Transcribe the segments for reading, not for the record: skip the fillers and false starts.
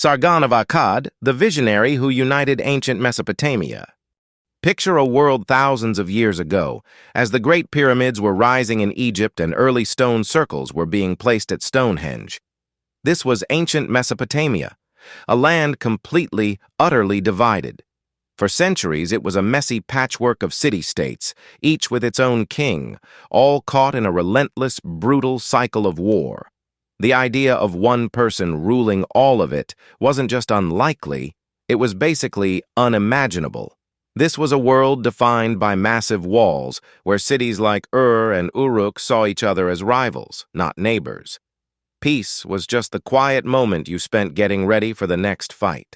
Sargon of Akkad, the visionary who united ancient Mesopotamia. Picture a world thousands of years ago, as the Great Pyramids were rising in Egypt and early stone circles were being placed at Stonehenge. This was ancient Mesopotamia, a land completely, utterly divided. For centuries, it was a messy patchwork of city-states, each with its own king, all caught in a relentless, brutal cycle of war. The idea of one person ruling all of it wasn't just unlikely, it was basically unimaginable. This was a world defined by massive walls, where cities like Ur and Uruk saw each other as rivals, not neighbors. Peace was just the quiet moment you spent getting ready for the next fight.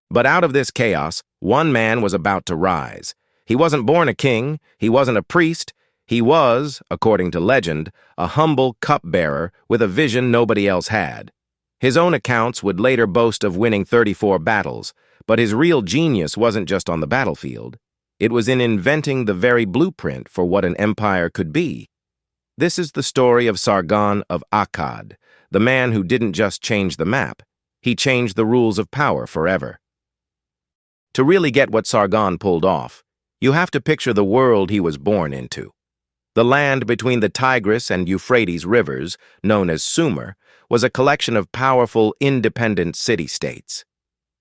But out of this chaos, one man was about to rise. He wasn't born a king, he wasn't a priest, he was, according to legend, a humble cupbearer with a vision nobody else had. His own accounts would later boast of winning 34 battles, but his real genius wasn't just on the battlefield. It was in inventing the very blueprint for what an empire could be. This is the story of Sargon of Akkad, the man who didn't just change the map, he changed the rules of power forever. To really get what Sargon pulled off, you have to picture the world he was born into. The land between the Tigris and Euphrates rivers, known as Sumer, was a collection of powerful, independent city-states.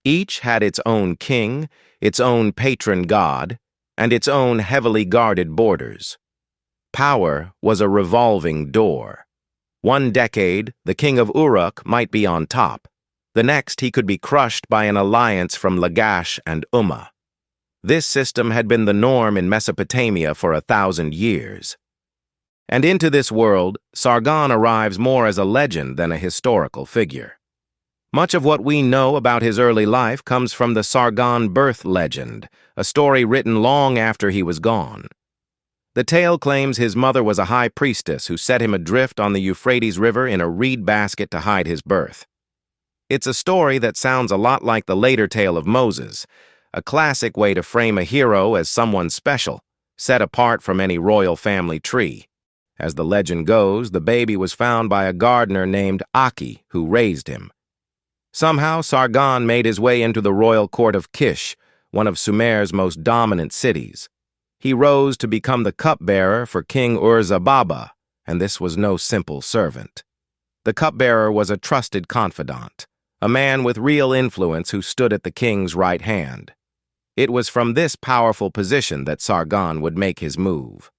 Each had its own king, its own patron god, and its own heavily guarded borders. Power was a revolving door. One decade, the king of Uruk might be on top. The next, he could be crushed by an alliance from Lagash and Umma. This system had been the norm in Mesopotamia for 1,000 years. And into this world, Sargon arrives more as a legend than a historical figure. Much of what we know about his early life comes from the Sargon birth legend, a story written long after he was gone. The tale claims his mother was a high priestess who set him adrift on the Euphrates River in a reed basket to hide his birth. It's a story that sounds a lot like the later tale of Moses, a classic way to frame a hero as someone special, set apart from any royal family tree. As the legend goes, the baby was found by a gardener named Aki, who raised him. Somehow, Sargon made his way into the royal court of Kish, one of Sumer's most dominant cities. He rose to become the cupbearer for King Ur-Zababa, and this was no simple servant. The cupbearer was a trusted confidant, a man with real influence who stood at the king's right hand. It was from this powerful position that Sargon would make his move.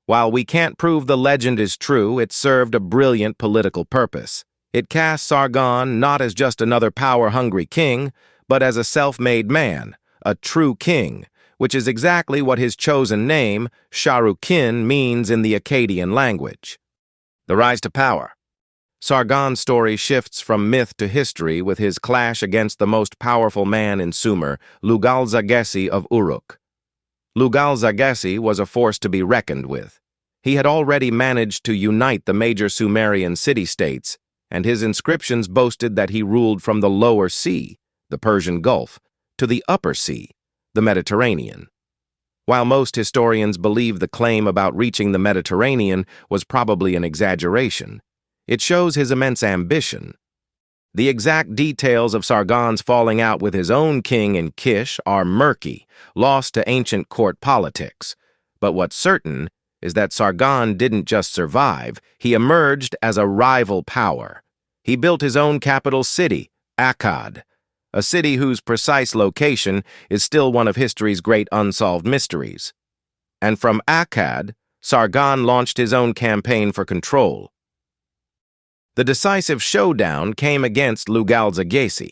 While we can't prove the legend is true, it served a brilliant political purpose. It cast Sargon not as just another power-hungry king, but as a self-made man, a true king, which is exactly what his chosen name, Sharukin, means in the Akkadian language. The rise to power. Sargon's story shifts from myth to history with his clash against the most powerful man in Sumer, Lugalzagesi of Uruk. Lugalzagesi was a force to be reckoned with. He had already managed to unite the major Sumerian city-states, and his inscriptions boasted that he ruled from the lower sea, the Persian Gulf, to the upper sea, the Mediterranean. While most historians believe the claim about reaching the Mediterranean was probably an exaggeration, it shows his immense ambition. The exact details of Sargon's falling out with his own king in Kish are murky, lost to ancient court politics. But what's certain is that Sargon didn't just survive, he emerged as a rival power. He built his own capital city, Akkad, a city whose precise location is still one of history's great unsolved mysteries. And from Akkad, Sargon launched his own campaign for control. The decisive showdown came against Lugalzagesi.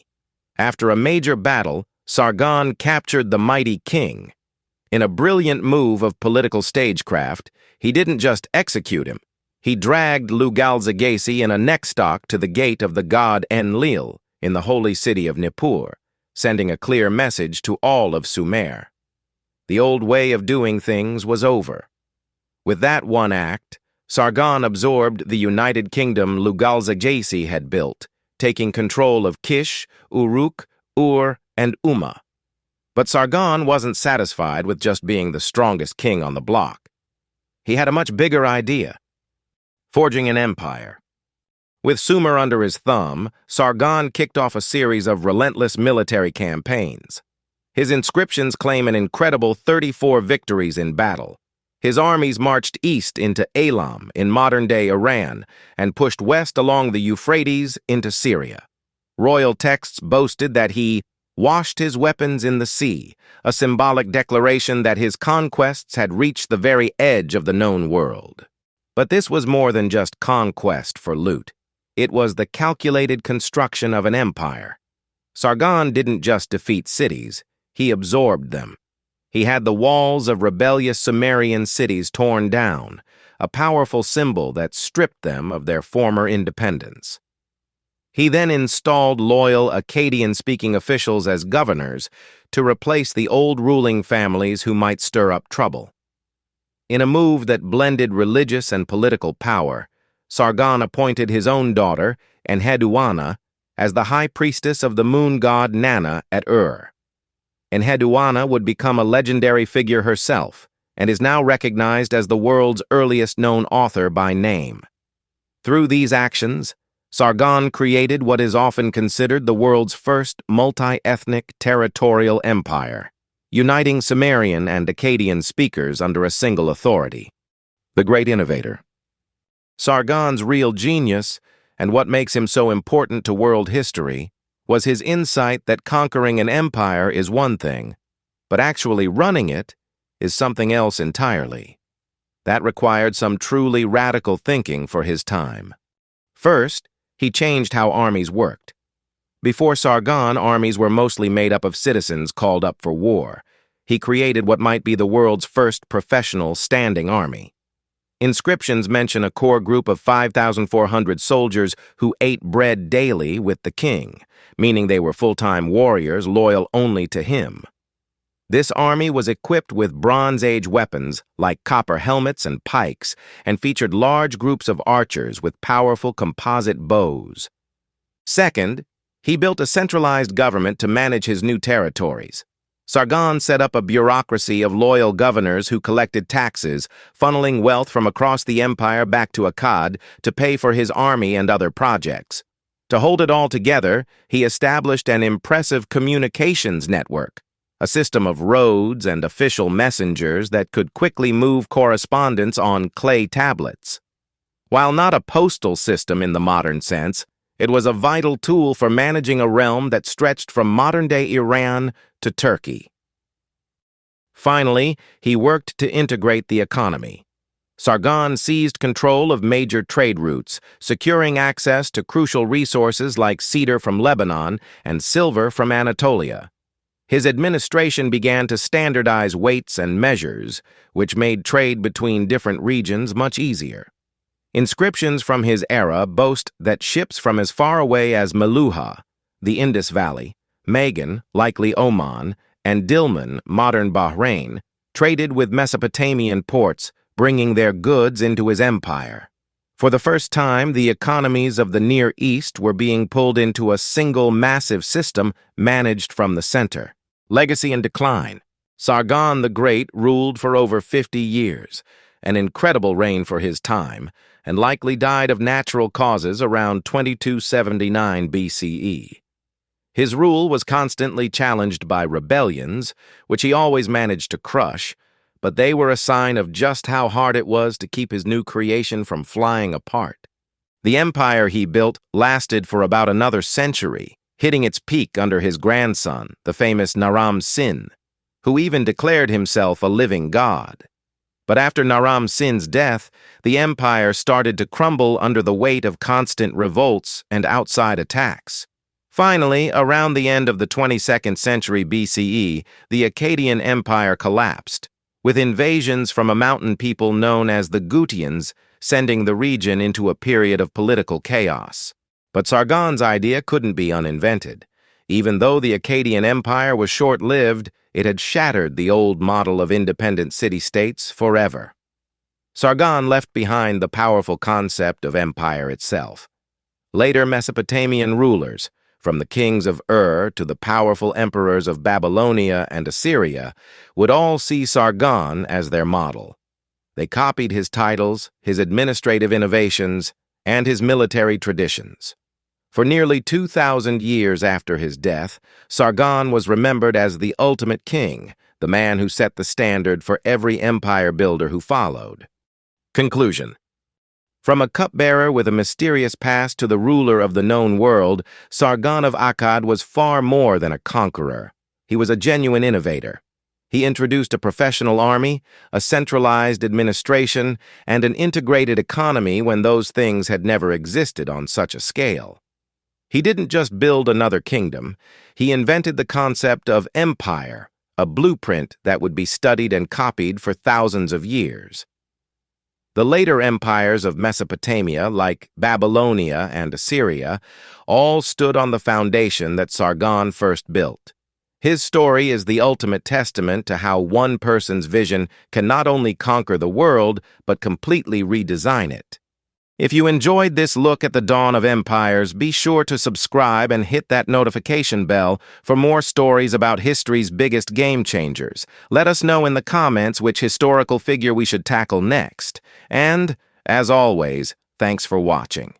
After a major battle, Sargon captured the mighty king. In a brilliant move of political stagecraft, he didn't just execute him. He dragged Lugalzagesi in a neckstock to the gate of the god Enlil in the holy city of Nippur, sending a clear message to all of Sumer. The old way of doing things was over. With that one act, Sargon absorbed the united kingdom Lugalzagesi had built, taking control of Kish, Uruk, Ur, and Umma. But Sargon wasn't satisfied with just being the strongest king on the block. He had a much bigger idea: forging an empire. With Sumer under his thumb, Sargon kicked off a series of relentless military campaigns. His inscriptions claim an incredible 34 victories in battle. His armies marched east into Elam in modern-day Iran and pushed west along the Euphrates into Syria. Royal texts boasted that he washed his weapons in the sea, a symbolic declaration that his conquests had reached the very edge of the known world. But this was more than just conquest for loot. It was the calculated construction of an empire. Sargon didn't just defeat cities, he absorbed them. He had the walls of rebellious Sumerian cities torn down, a powerful symbol that stripped them of their former independence. He then installed loyal Akkadian-speaking officials as governors to replace the old ruling families who might stir up trouble. In a move that blended religious and political power, Sargon appointed his own daughter, Enheduanna, as the high priestess of the moon god Nanna at Ur. Enheduanna would become a legendary figure herself and is now recognized as the world's earliest known author by name. Through these actions, Sargon created what is often considered the world's first multi-ethnic territorial empire, uniting Sumerian and Akkadian speakers under a single authority. The great innovator. Sargon's real genius, and what makes him so important to world history, was his insight that conquering an empire is one thing, but actually running it is something else entirely. That required some truly radical thinking for his time. First, he changed how armies worked. Before Sargon, armies were mostly made up of citizens called up for war. He created what might be the world's first professional standing army. Inscriptions mention a core group of 5,400 soldiers who ate bread daily with the king, meaning they were full-time warriors loyal only to him. This army was equipped with Bronze Age weapons like copper helmets and pikes and featured large groups of archers with powerful composite bows. Second, he built a centralized government to manage his new territories. Sargon set up a bureaucracy of loyal governors who collected taxes, funneling wealth from across the empire back to Akkad to pay for his army and other projects. To hold it all together, he established an impressive communications network, a system of roads and official messengers that could quickly move correspondence on clay tablets. While not a postal system in the modern sense, it was a vital tool for managing a realm that stretched from modern-day Iran to Turkey. Finally, he worked to integrate the economy. Sargon seized control of major trade routes, securing access to crucial resources like cedar from Lebanon and silver from Anatolia. His administration began to standardize weights and measures, which made trade between different regions much easier. Inscriptions from his era boast that ships from as far away as Meluha, the Indus Valley, Magan, likely Oman, and Dilmun, modern Bahrain, traded with Mesopotamian ports, bringing their goods into his empire. For the first time, the economies of the Near East were being pulled into a single massive system managed from the center. Legacy and decline. Sargon the Great ruled for over 50 years, an incredible reign for his time, and likely died of natural causes around 2279 BCE. His rule was constantly challenged by rebellions, which he always managed to crush, but they were a sign of just how hard it was to keep his new creation from flying apart. The empire he built lasted for about another century, hitting its peak under his grandson, the famous Naram-Sin, who even declared himself a living god. But after Naram-Sin's death, the empire started to crumble under the weight of constant revolts and outside attacks. Finally, around the end of the 22nd century BCE, the Akkadian Empire collapsed, with invasions from a mountain people known as the Gutians sending the region into a period of political chaos. But Sargon's idea couldn't be uninvented. Even though the Akkadian Empire was short-lived, it had shattered the old model of independent city-states forever. Sargon left behind the powerful concept of empire itself. Later Mesopotamian rulers, from the kings of Ur to the powerful emperors of Babylonia and Assyria, would all see Sargon as their model. They copied his titles, his administrative innovations, and his military traditions. For nearly 2,000 years after his death, Sargon was remembered as the ultimate king, the man who set the standard for every empire builder who followed. Conclusion. From a cupbearer with a mysterious past to the ruler of the known world, Sargon of Akkad was far more than a conqueror. He was a genuine innovator. He introduced a professional army, a centralized administration, and an integrated economy when those things had never existed on such a scale. He didn't just build another kingdom, he invented the concept of empire, a blueprint that would be studied and copied for thousands of years. The later empires of Mesopotamia, like Babylonia and Assyria, all stood on the foundation that Sargon first built. His story is the ultimate testament to how one person's vision can not only conquer the world, but completely redesign it. If you enjoyed this look at the dawn of empires, be sure to subscribe and hit that notification bell for more stories about history's biggest game changers. Let us know in the comments which historical figure we should tackle next. And, as always, thanks for watching.